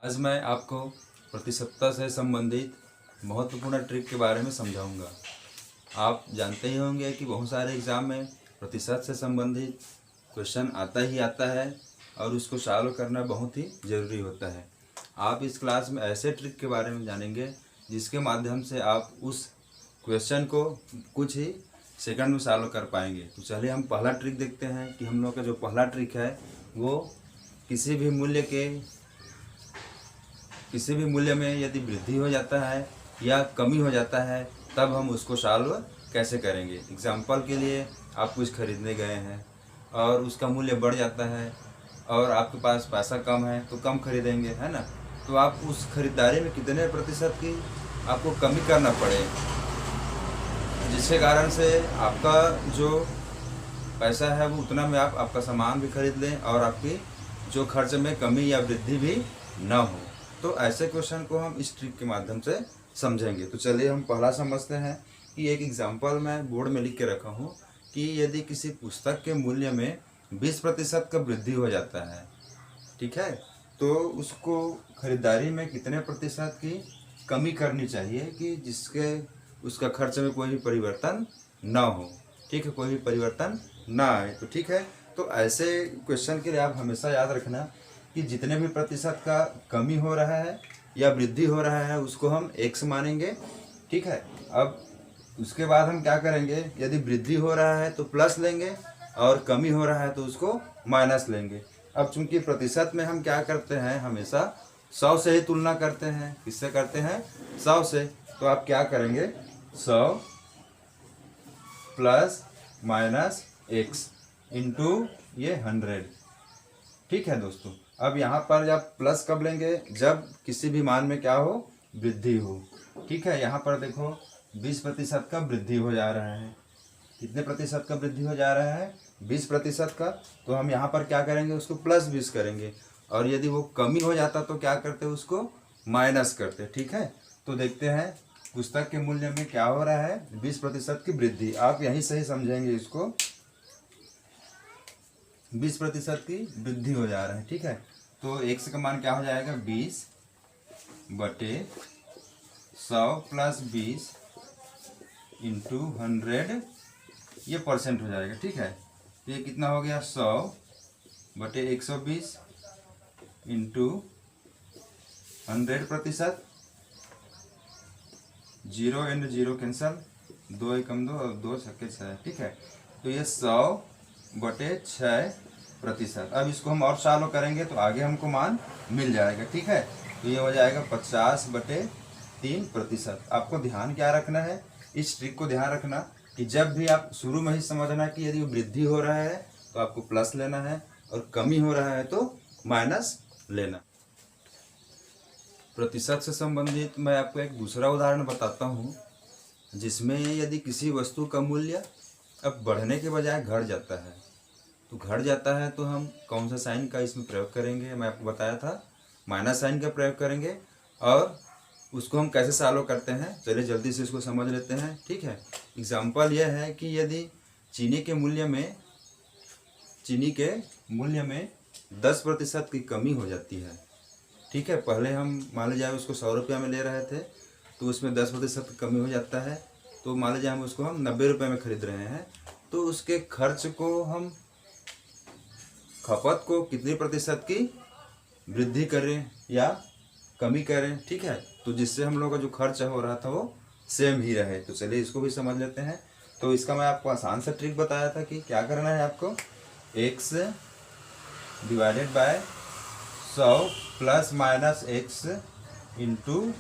आज मैं आपको प्रतिशतता से संबंधित महत्वपूर्ण ट्रिक के बारे में समझाऊंगा। आप जानते ही होंगे कि बहुत सारे एग्ज़ाम में प्रतिशत से संबंधित क्वेश्चन आता ही आता है और उसको सॉल्व करना बहुत ही ज़रूरी होता है। आप इस क्लास में ऐसे ट्रिक के बारे में जानेंगे जिसके माध्यम से आप उस क्वेश्चन को कुछ ही सेकंड में सॉल्व कर पाएंगे। तो चलिए हम पहला ट्रिक देखते हैं कि हम लोग का जो पहला ट्रिक है वो किसी भी मूल्य में यदि वृद्धि हो जाता है या कमी हो जाता है तब हम उसको सॉल्व कैसे करेंगे। एग्जाम्पल के लिए आप कुछ खरीदने गए हैं और उसका मूल्य बढ़ जाता है और आपके पास पैसा कम है तो कम खरीदेंगे, है ना। तो आप उस खरीदारी में कितने प्रतिशत की आपको कमी करना पड़े, जिसके कारण से आपका जो पैसा है वो उतना में आप आपका सामान भी खरीद लें और आपकी जो खर्च में कमी या वृद्धि भी न हो। तो ऐसे क्वेश्चन को हम इस ट्रिक के माध्यम से समझेंगे। तो चलिए हम पहला समझते हैं कि एक एग्जांपल मैं बोर्ड में लिख के रखा हूँ कि यदि किसी पुस्तक के मूल्य में 20% का वृद्धि हो जाता है, ठीक है, तो उसको खरीदारी में कितने प्रतिशत की कमी करनी चाहिए कि जिसके उसका खर्च में कोई भी परिवर्तन ना हो, ठीक है, कोई भी परिवर्तन ना आए। तो ठीक है, तो ऐसे क्वेश्चन के लिए आप हमेशा याद रखना कि जितने भी प्रतिशत का कमी हो रहा है या वृद्धि हो रहा है उसको हम x मानेंगे, ठीक है। अब उसके बाद हम क्या करेंगे, यदि वृद्धि हो रहा है तो प्लस लेंगे और कमी हो रहा है तो उसको माइनस लेंगे। अब चूंकि प्रतिशत में हम क्या करते हैं, हमेशा 100 से ही तुलना करते हैं। किससे करते हैं? 100 से। तो आप क्या करेंगे, 100 प्लस माइनस x इंटू ये 100, ठीक है दोस्तों। अब यहाँ पर जब प्लस कब लेंगे, जब किसी भी मान में क्या हो, वृद्धि हो, ठीक है। यहाँ पर देखो 20% का वृद्धि हो जा रहा है। कितने प्रतिशत का वृद्धि हो जा रहा है? 20% का। तो हम यहाँ पर क्या करेंगे, उसको प्लस 20 करेंगे और यदि वो कमी हो जाता तो क्या करते, उसको माइनस करते, ठीक है। तो देखते हैं पुस्तक के मूल्य में क्या हो रहा है, 20% की वृद्धि। आप यहीं से ही समझेंगे इसको, 20% की वृद्धि हो जा रहा है, ठीक है। तो x का मान क्या हो जाएगा, 20/100 प्लस 20 इंटू 100, ये परसेंट हो जाएगा, ठीक है। तो ये कितना हो गया, 100/120 इंटू 100%। 0 एंड 0 कैंसल, 2 एकम 2 और 2 छक्के 6, ठीक है। तो ये 100/6%। अब इसको हम और सॉल्व करेंगे तो आगे हमको मान मिल जाएगा, ठीक है। तो ये हो जाएगा 50/3%। आपको ध्यान क्या रखना है, इस ट्रिक को ध्यान रखना कि जब भी आप शुरू में ही समझना कि यदि वृद्धि हो रहा है तो आपको प्लस लेना है और कमी हो रहा है तो माइनस लेना। प्रतिशत से संबंधित मैं आपको एक दूसरा उदाहरण बताता हूँ जिसमें यदि किसी वस्तु का मूल्य अब बढ़ने के बजाय घट जाता है, तो घट जाता है तो हम कौन सा साइन का इसमें प्रयोग करेंगे, मैं आपको बताया था माइनस साइन का प्रयोग करेंगे। और उसको हम कैसे सॉल्व करते हैं, चलिए जल्दी से इसको समझ लेते हैं, ठीक है। एग्जाम्पल यह है कि यदि चीनी के मूल्य में 10% की कमी हो जाती है, ठीक है। पहले हम मान लीजिए उसको 100 रुपया में ले रहे थे तो उसमें 10% कमी हो जाता है, तो मान लीजिए हम उसको 90 रुपये में खरीद रहे हैं, तो उसके खर्च को हम खपत को कितनी प्रतिशत की वृद्धि करें या कमी करें, ठीक है। तो जिससे हम लोग का जो खर्च हो रहा था वो सेम ही रहे। तो चलिए इसको भी समझ लेते हैं। तो इसका मैं आपको आसान सा ट्रिक बताया था कि क्या करना है आपको, x divided by 100 plus minus x into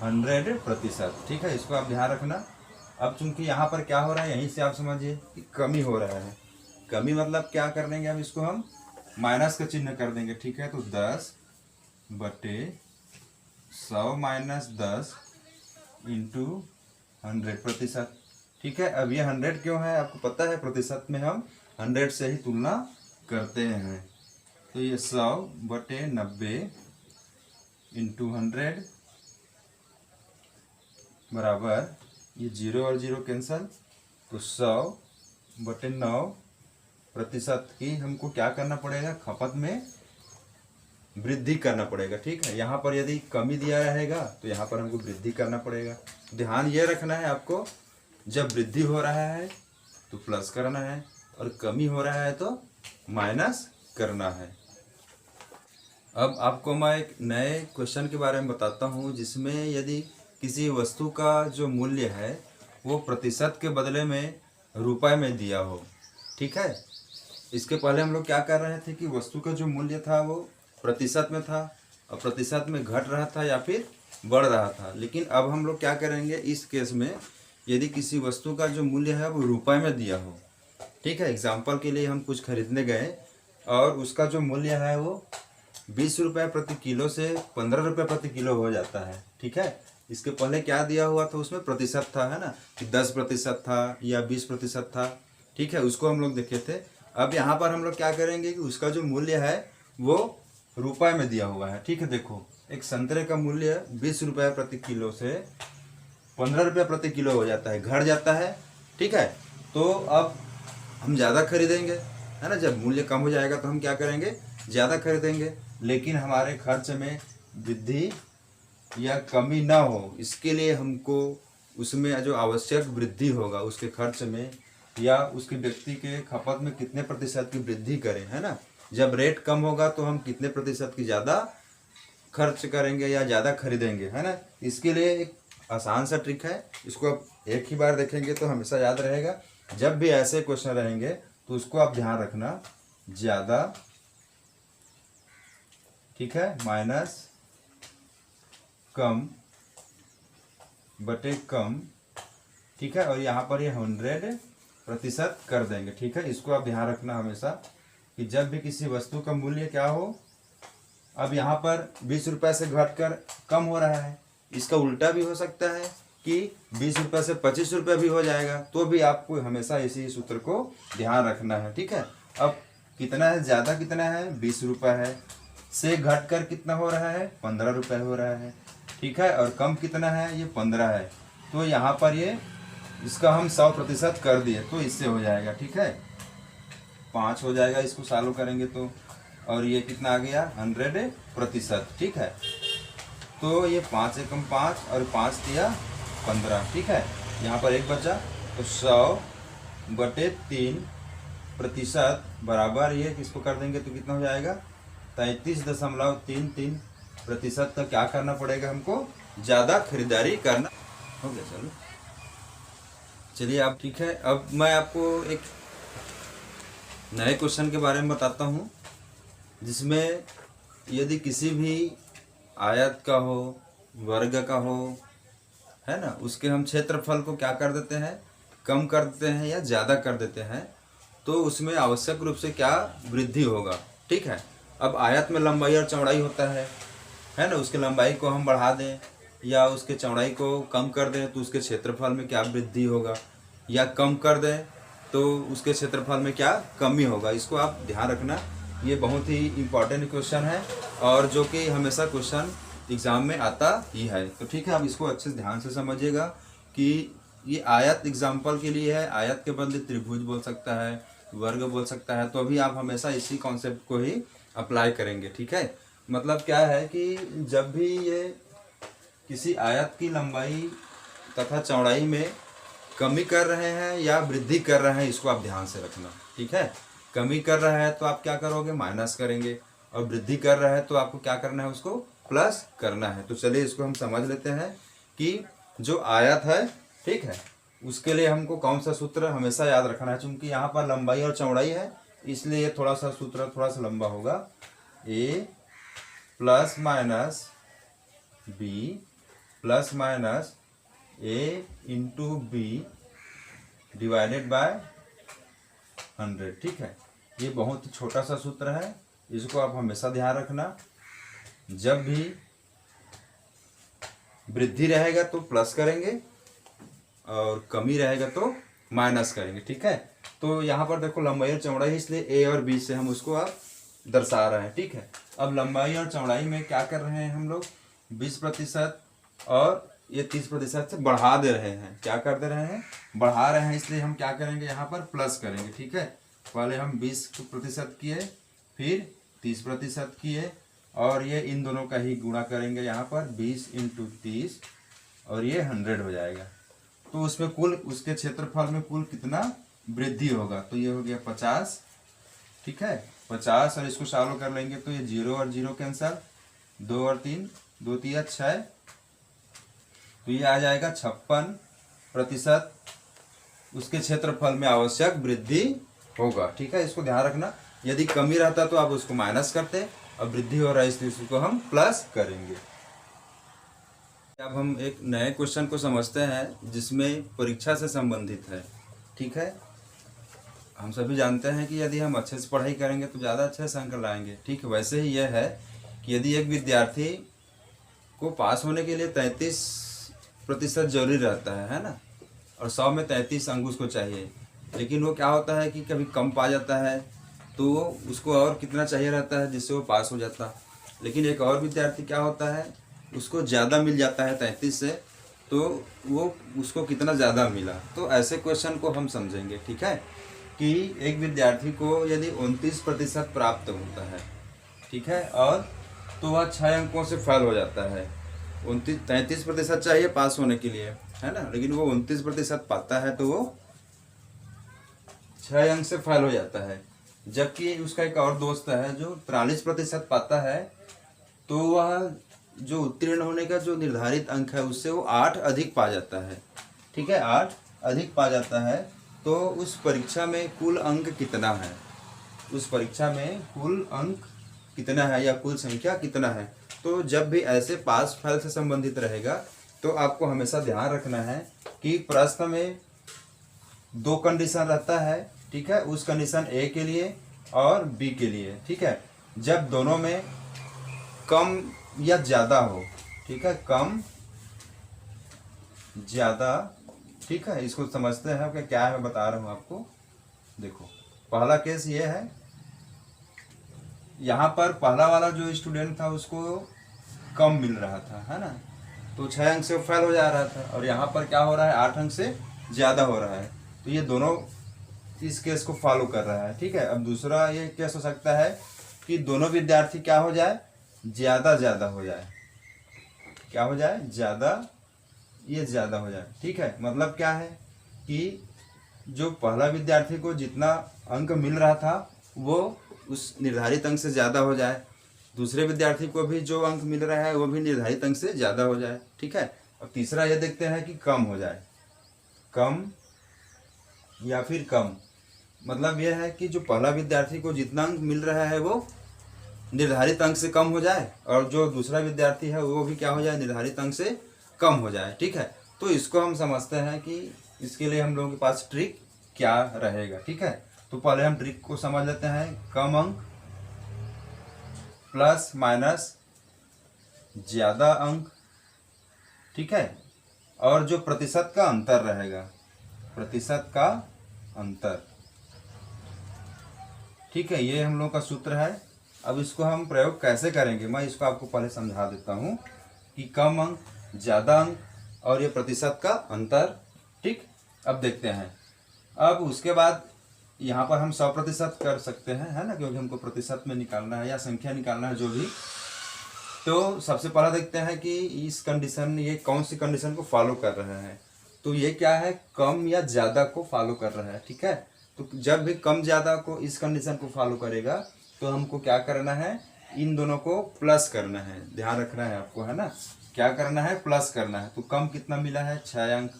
100%, ठीक है। इसको आप ध्यान रखना। अब चूंकि यहाँ पर क्या हो रहा है, यहीं से आप समझिए कि कमी हो रहा है। कमी मतलब क्या कर देंगे, अब इसको हम माइनस का चिन्ह कर देंगे, ठीक है। तो 10/100 माइनस 10 इंटू 100%, ठीक है। अब ये 100 क्यों है, आपको पता है प्रतिशत में हम 100 से ही तुलना करते हैं। तो ये 100/90 इंटू 100 बराबर, ये 0 और 0 कैंसल, तो 100/9% की हमको क्या करना पड़ेगा, खपत में वृद्धि करना पड़ेगा। ठीक है, यहाँ पर यदि कमी दिया रहेगा तो यहाँ पर हमको वृद्धि करना पड़ेगा। ध्यान ये रखना है आपको, जब वृद्धि हो रहा है तो प्लस करना है और कमी हो रहा है तो माइनस करना है। अब आपको मैं एक नए क्वेश्चन के बारे में बताता हूँ, जिसमें यदि किसी वस्तु का जो मूल्य है वो प्रतिशत के बदले में रुपए में दिया हो। ठीक है, इसके पहले हम लोग क्या कर रहे थे कि वस्तु का जो मूल्य था वो प्रतिशत में था और प्रतिशत में घट रहा था या फिर बढ़ रहा था। लेकिन अब हम लोग क्या करेंगे, इस केस में यदि किसी वस्तु का जो मूल्य है वो रुपए में दिया हो। ठीक है, एग्जाम्पल के लिए हम कुछ खरीदने गए और उसका जो मूल्य है वो 20 रुपये प्रति किलो से 15 रुपये प्रति किलो हो जाता है। ठीक है, इसके पहले क्या दिया हुआ था, उसमें प्रतिशत था, है ना, कि 10% था या 20% था। ठीक है, उसको हम लोग देखे थे। अब यहाँ पर हम लोग क्या करेंगे कि उसका जो मूल्य है वो रुपए में दिया हुआ है। ठीक है, देखो एक संतरे का मूल्य 20 रुपये प्रति किलो से 15 रुपये प्रति किलो हो जाता है, घट जाता है। ठीक है, तो अब हम ज़्यादा खरीदेंगे, है ना, जब मूल्य कम हो जाएगा तो हम क्या करेंगे, ज़्यादा खरीदेंगे। लेकिन हमारे खर्च में वृद्धि या कमी ना हो, इसके लिए हमको उसमें जो आवश्यक वृद्धि होगा उसके खर्च में या उसके व्यक्ति के खपत में कितने प्रतिशत की वृद्धि करें, है ना। जब रेट कम होगा तो हम कितने प्रतिशत की ज़्यादा खर्च करेंगे या ज़्यादा खरीदेंगे, है ना। इसके लिए एक आसान सा ट्रिक है, इसको आप एक ही बार देखेंगे तो हमेशा याद रहेगा। जब भी ऐसे क्वेश्चन रहेंगे तो उसको आप ध्यान रखना, ज़्यादा, ठीक है, माइनस कम बटे कम। ठीक है, और यहाँ पर ये 100% कर देंगे। ठीक है, इसको आप ध्यान रखना हमेशा कि जब भी किसी वस्तु का मूल्य क्या हो, अब यहाँ पर 20 रुपये से घटकर कम हो रहा है, इसका उल्टा भी हो सकता है कि 20 रुपये से 25 रुपये भी हो जाएगा, तो भी आपको हमेशा इसी सूत्र को ध्यान रखना है। ठीक है, अब कितना है, ज़्यादा कितना है, 20 रुपये है, से घटकर कितना हो रहा है, 15 रुपये हो रहा है। ठीक है, और कम कितना है, ये 15 है, तो यहाँ पर ये इसका हम 100% कर दिए तो इससे हो जाएगा। ठीक है, 5 हो जाएगा, इसको सॉल्व करेंगे तो, और ये कितना आ गया, 100%। ठीक है, तो ये 5 एकम 5 और 5 दिया 15। ठीक है, यहाँ पर एक बचा, तो 100/3% बराबर ये किसको कर देंगे तो कितना हो जाएगा, 33.33% तक क्या करना पड़ेगा हमको, ज़्यादा खरीदारी करना हो गया। चलो चलिए आप, ठीक है, अब मैं आपको एक नए क्वेश्चन के बारे में बताता हूँ, जिसमें यदि किसी भी आयत का हो, वर्ग का हो, है ना, उसके हम क्षेत्रफल को क्या कर देते हैं, कम कर देते हैं या ज़्यादा कर देते हैं, तो उसमें आवश्यक रूप से क्या वृद्धि होगा। ठीक है, अब आयत में लंबाई और चौड़ाई होता है ना, उसके लंबाई को हम बढ़ा दें या उसके चौड़ाई को कम कर दें तो उसके क्षेत्रफल में क्या वृद्धि होगा, या कम कर दें तो उसके क्षेत्रफल में क्या कमी होगा। इसको आप ध्यान रखना, ये बहुत ही इम्पॉर्टेंट क्वेश्चन है और जो कि हमेशा क्वेश्चन एग्ज़ाम में आता ही है। तो ठीक है, आप इसको अच्छे से ध्यान से समझिएगा कि ये आयत एग्जाम्पल के लिए है, आयत के बदले त्रिभुज बोल सकता है, वर्ग बोल सकता है, तो अभी आप हमेशा इसी कॉन्सेप्ट को ही अप्लाई करेंगे। ठीक है, मतलब क्या है कि जब भी ये किसी आयत की लंबाई तथा चौड़ाई में कमी कर रहे हैं या वृद्धि कर रहे हैं, इसको आप ध्यान से रखना। ठीक है, कमी कर रहा है तो आप क्या करोगे, माइनस करेंगे, और वृद्धि कर रहा है तो आपको क्या करना है, उसको प्लस करना है। तो चलिए इसको हम समझ लेते हैं कि जो आयत है, ठीक है, उसके लिए हमको कौन सा सूत्र हमेशा याद रखना है। चूंकि यहाँ पर लंबाई और चौड़ाई है इसलिए ये थोड़ा सा सूत्र थोड़ा सा लंबा होगा, A plus minus B plus minus A into B divided by 100। ठीक है, ये बहुत ही छोटा सा सूत्र है, इसको आप हमेशा ध्यान रखना। जब भी वृद्धि रहेगा तो प्लस करेंगे और कमी रहेगा तो माइनस करेंगे। ठीक है, तो यहाँ पर देखो लंबाई और चौड़ाई है इसलिए ए और बी से हम उसको आप दर्शा रहे हैं। ठीक है, अब लंबाई और चौड़ाई में क्या कर रहे हैं हम लोग, 20% और ये 30% से बढ़ा दे रहे हैं। क्या कर दे रहे हैं, बढ़ा रहे हैं, इसलिए हम क्या करेंगे, यहाँ पर प्लस करेंगे। ठीक है, पहले हम 20% किए, फिर 30% किए और ये इन दोनों का ही गुणा करेंगे यहाँ पर 20 × 30 और ये 100 हो जाएगा। तो उसमें कुल उसके क्षेत्रफल में कुल कितना वृद्धि होगा, तो ये हो गया 50, ठीक है 50। और इसको सॉल्व कर लेंगे तो ये 0 और 0 कैंसल, 2 और 3, 2 3 6, तो ये आ जाएगा 56% उसके क्षेत्रफल में आवश्यक वृद्धि होगा, ठीक है। इसको ध्यान रखना, यदि कमी रहता तो आप उसको माइनस करते, अब वृद्धि हो रहा है इसलिए इसको हम प्लस करेंगे। अब हम एक नए क्वेश्चन को समझते हैं जिसमें परीक्षा से संबंधित है, ठीक है। हम सभी जानते हैं कि यदि हम अच्छे से पढ़ाई करेंगे तो ज़्यादा अच्छे से अंक लाएंगे, ठीक है। वैसे ही यह है कि यदि एक विद्यार्थी को पास होने के लिए 33% जरूरी रहता है ना, और 100 में 33 अंक उसको चाहिए, लेकिन वो क्या होता है कि कभी कम पा जाता है तो उसको और कितना चाहिए रहता है जिससे वो पास हो जाता। लेकिन एक और विद्यार्थी क्या होता है, उसको ज़्यादा मिल जाता है 33 से, तो वो उसको कितना ज़्यादा मिला। तो ऐसे क्वेश्चन को हम समझेंगे, ठीक है, कि एक विद्यार्थी को यदि 29% प्राप्त होता है, ठीक है, और तो वह 6 अंकों से फेल हो जाता है। 33% चाहिए पास होने के लिए, है ना, लेकिन वो 29% पाता है तो वो 6 अंक से फेल हो जाता है। जबकि उसका एक और दोस्त है जो 43% पाता है, तो वह जो उत्तीर्ण होने का जो निर्धारित अंक है उससे वो 8 अधिक पा जाता है, ठीक है, 8 अधिक पा जाता है। तो उस परीक्षा में कुल अंक कितना है, उस परीक्षा में कुल अंक कितना है या कुल संख्या कितना है। तो जब भी ऐसे पास फेल से संबंधित रहेगा तो आपको हमेशा ध्यान रखना है कि प्रश्न में 2 कंडीशन रहता है, ठीक है, उस कंडीशन ए के लिए और बी के लिए, ठीक है। जब दोनों में कम या ज़्यादा हो, ठीक है, कम ज़्यादा, ठीक है, इसको समझते हैं कि क्या है, मैं बता रहा हूँ आपको। देखो पहला केस ये है, यहाँ पर पहला वाला जो स्टूडेंट था उसको कम मिल रहा था, है ना, तो 6 अंक से फेल हो जा रहा था, और यहाँ पर क्या हो रहा है 8 अंक से ज़्यादा हो रहा है। तो ये दोनों इस केस को फॉलो कर रहा है, ठीक है। अब दूसरा ये केस हो सकता है कि दोनों विद्यार्थी क्या हो जाए, ज़्यादा हो जाए, क्या हो जाए, ये ज़्यादा हो जाए, ठीक है। मतलब क्या है कि जो पहला विद्यार्थी को जितना अंक मिल रहा था वो उस निर्धारित अंक से ज़्यादा हो जाए, दूसरे विद्यार्थी को भी जो अंक मिल रहा है वो भी निर्धारित अंक से ज़्यादा हो जाए, ठीक है। और तीसरा ये देखते हैं कि कम हो जाए, कम या फिर कम, मतलब यह है कि जो पहला विद्यार्थी को जितना अंक मिल रहा है वो निर्धारित अंक से कम हो जाए, और जो दूसरा विद्यार्थी है वो भी क्या हो जाए, निर्धारित अंक से कम हो जाए, ठीक है। तो इसको हम समझते हैं कि इसके लिए हम लोगों के पास ट्रिक क्या रहेगा, ठीक है। तो पहले हम ट्रिक को समझ लेते हैं। कम अंक प्लस माइनस ज़्यादा अंक, ठीक है, और जो प्रतिशत का अंतर रहेगा, प्रतिशत का अंतर, ठीक है, ये हम लोग का सूत्र है। अब इसको हम प्रयोग कैसे करेंगे, मैं इसको आपको पहले समझा देता हूँ कि कम अंक, ज़्यादा अंक और ये प्रतिशत का अंतर, ठीक। अब देखते हैं, अब उसके बाद यहाँ पर हम 100% कर सकते हैं, है ना, क्योंकि हमको प्रतिशत में निकालना है या संख्या निकालना है जो भी। तो सबसे पहला देखते हैं कि इस कंडीशन, ये कौन सी कंडीशन को फॉलो कर रहे हैं। तो ये क्या है, कम या ज़्यादा को फॉलो कर रहा है, ठीक है। तो जब भी कम ज़्यादा को इस कंडीशन को फॉलो करेगा तो हमको क्या करना है, इन दोनों को प्लस करना है, ध्यान रखना है आपको, है ना, क्या करना है, प्लस करना है। तो कम कितना मिला है, 6 अंक,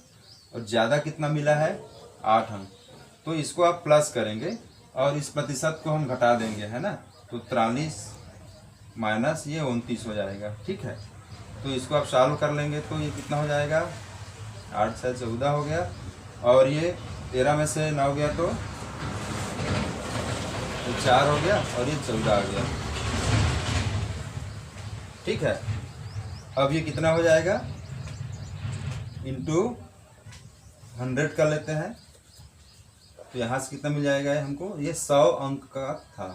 और ज़्यादा कितना मिला है, 8 अंक। तो इसको आप प्लस करेंगे और इस प्रतिशत को हम घटा देंगे, है ना, तो 43 माइनस ये 29 हो जाएगा, ठीक है। तो इसको आप सॉल्व कर लेंगे तो ये कितना हो जाएगा, 8 से 14 हो गया, और ये 13 में से 9 गया तो 4 हो गया, और ये 14 आ गया, ठीक है। अब ये कितना हो जाएगा, इंटू 100 कर लेते हैं, तो यहाँ से कितना मिल जाएगा हमको, ये 100 अंक का था।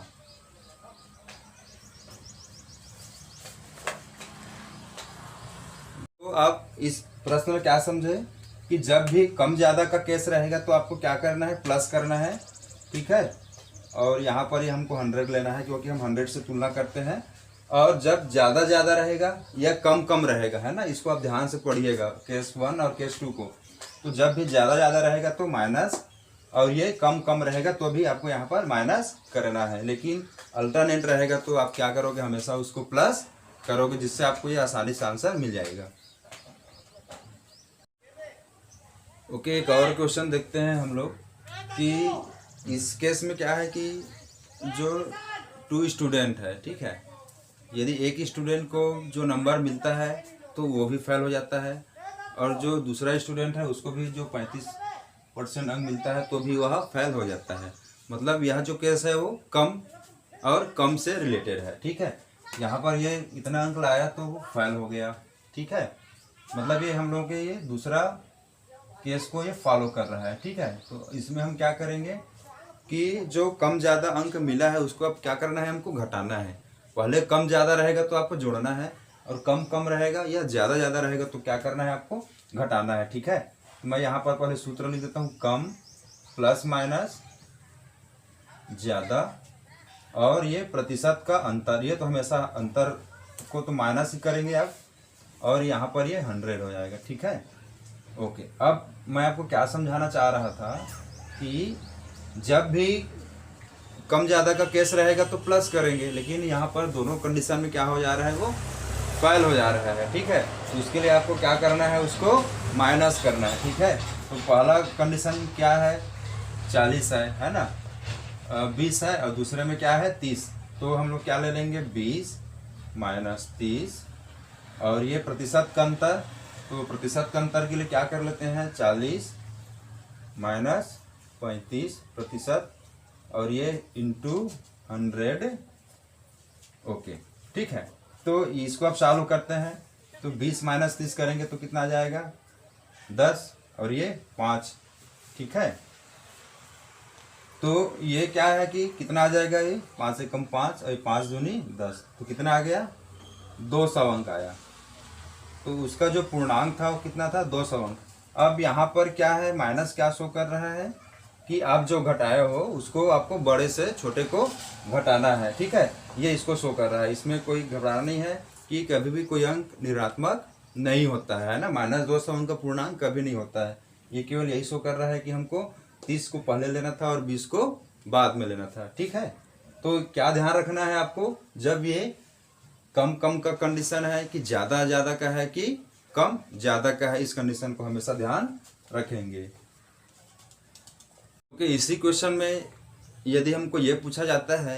तो आप इस प्रश्न में क्या समझे कि जब भी कम ज़्यादा का केस रहेगा तो आपको क्या करना है, प्लस करना है, ठीक है। और यहाँ पर ही हमको 100 लेना है क्योंकि हम 100 से तुलना करते हैं, और जब ज़्यादा ज़्यादा रहेगा या कम कम रहेगा, है ना, इसको आप ध्यान से पढ़िएगा केस 1 और केस 2 को। तो जब भी ज़्यादा ज़्यादा रहेगा तो माइनस, और ये कम कम रहेगा तो भी आपको यहाँ पर माइनस करना है। लेकिन अल्टरनेट रहेगा तो आप क्या करोगे, हमेशा उसको प्लस करोगे, जिससे आपको ये आसानी से आंसर मिल जाएगा। ओके, एक और क्वेश्चन देखते हैं हम लोग कि इस केस में क्या है कि जो 2 स्टूडेंट है, ठीक है, यदि एक स्टूडेंट को जो नंबर मिलता है तो वो भी फेल हो जाता है, और जो दूसरा स्टूडेंट है उसको भी जो 35% अंक मिलता है तो भी वह फेल हो जाता है। मतलब यह जो केस है वो कम और कम से रिलेटेड है, ठीक है। यहाँ पर ये इतना अंक लाया तो वो फेल हो गया, ठीक है। मतलब ये हम लोग के ये दूसरा केस को ये फॉलो कर रहा है, ठीक है। तो इसमें हम क्या करेंगे कि जो कम ज़्यादा अंक मिला है उसको अब क्या करना है, हमको घटाना है। पहले कम ज़्यादा रहेगा तो आपको जोड़ना है, और कम कम रहेगा या ज़्यादा ज़्यादा रहेगा तो क्या करना है, आपको घटाना है, ठीक है। तो मैं यहाँ पर पहले सूत्र लिख देता हूँ, कम प्लस माइनस ज़्यादा, और ये प्रतिशत का अंतर, ये तो हमेशा अंतर को तो माइनस ही करेंगे आप, और यहाँ पर ये 100 हो जाएगा, ठीक है। ओके, अब मैं आपको क्या समझाना चाह रहा था कि जब भी कम ज़्यादा का केस रहेगा तो प्लस करेंगे, लेकिन यहाँ पर दोनों कंडीशन में क्या हो जा रहा है, वो फेल हो जा रहा है, ठीक है। तो उसके लिए आपको क्या करना है, उसको माइनस करना है, ठीक है। तो पहला कंडीशन क्या है, 40 है ना, 20 है, और दूसरे में क्या है 30। तो हम लोग क्या ले लेंगे, 20 माइनस 30, और ये प्रतिशत का अंतर, तो प्रतिशत का अंतर के लिए क्या कर लेते हैं, 40 माइनस 35%, और ये इंटू 100। ओके, ठीक है। तो इसको आप सॉल्व करते हैं तो 20 माइनस 30 करेंगे तो कितना आ जाएगा, 10, और ये 5, ठीक है। तो ये क्या है कि कितना आ जाएगा, ये 5 से कम 5, और 5 दूनी 10, तो कितना आ गया, 200 अंक आया। तो उसका जो पूर्णांक था वो कितना था, 200 अंक। अब यहाँ पर क्या है, माइनस क्या शो कर रहा है कि आप जो घटाए हो उसको आपको बड़े से छोटे को घटाना है, ठीक है। ये इसको शो कर रहा है, इसमें कोई घबराना नहीं है कि कभी भी कोई अंक ऋणात्मक नहीं होता है ना, -200 अंक का पूर्णांक कभी नहीं होता है। ये केवल यही शो कर रहा है कि हमको 30 को पहले लेना था और 20 को बाद में लेना था, ठीक है। तो क्या ध्यान रखना है आपको, जब ये कम कम का कंडीशन है कि ज़्यादा ज़्यादा का है कि कम ज़्यादा का है, इस कंडीशन को हमेशा ध्यान रखेंगे। ओके, इसी क्वेश्चन में यदि हमको ये पूछा जाता है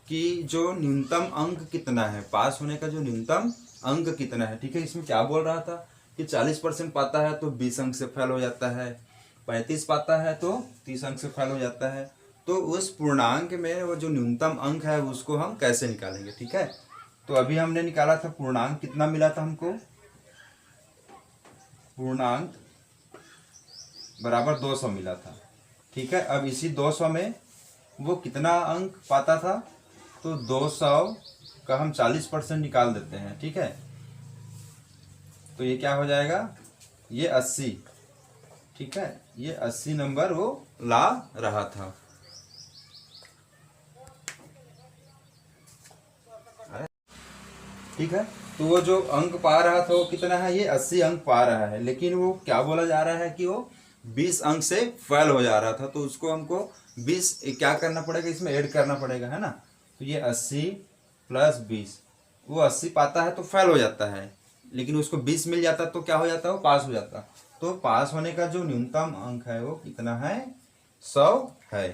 कि जो न्यूनतम अंक कितना है, पास होने का जो न्यूनतम अंक कितना है, ठीक है। इसमें क्या बोल रहा था कि 40% पाता है तो 20 अंक से फेल हो जाता है, 35 पाता है तो 30 अंक से फेल हो जाता है। तो उस पूर्णांक में वो जो न्यूनतम अंक है उसको हम कैसे निकालेंगे, ठीक है। तो अभी हमने निकाला था पूर्णांक, कितना मिला था हमको, पूर्णांक बराबर 200 मिला था, ठीक है। अब इसी 200 में वो कितना अंक पाता था, तो 200 का हम 40% निकाल देते हैं, ठीक है। तो ये क्या हो जाएगा, ये 80, ठीक है। ये 80 नंबर वो ला रहा था। ठीक है, तो वो जो अंक पा रहा था वो कितना है, ये 80 अंक पा रहा है, लेकिन वो क्या बोला जा रहा है कि वो 20 अंक से फेल हो जा रहा था। तो उसको हमको 20 क्या करना पड़ेगा, इसमें ऐड करना पड़ेगा, है ना। तो ये 80 प्लस 20, वो 80 पाता है तो फेल हो जाता है, लेकिन उसको 20 मिल जाता तो क्या हो जाता है, वो पास हो जाता। तो पास होने का जो न्यूनतम अंक है वो कितना है, 100 है।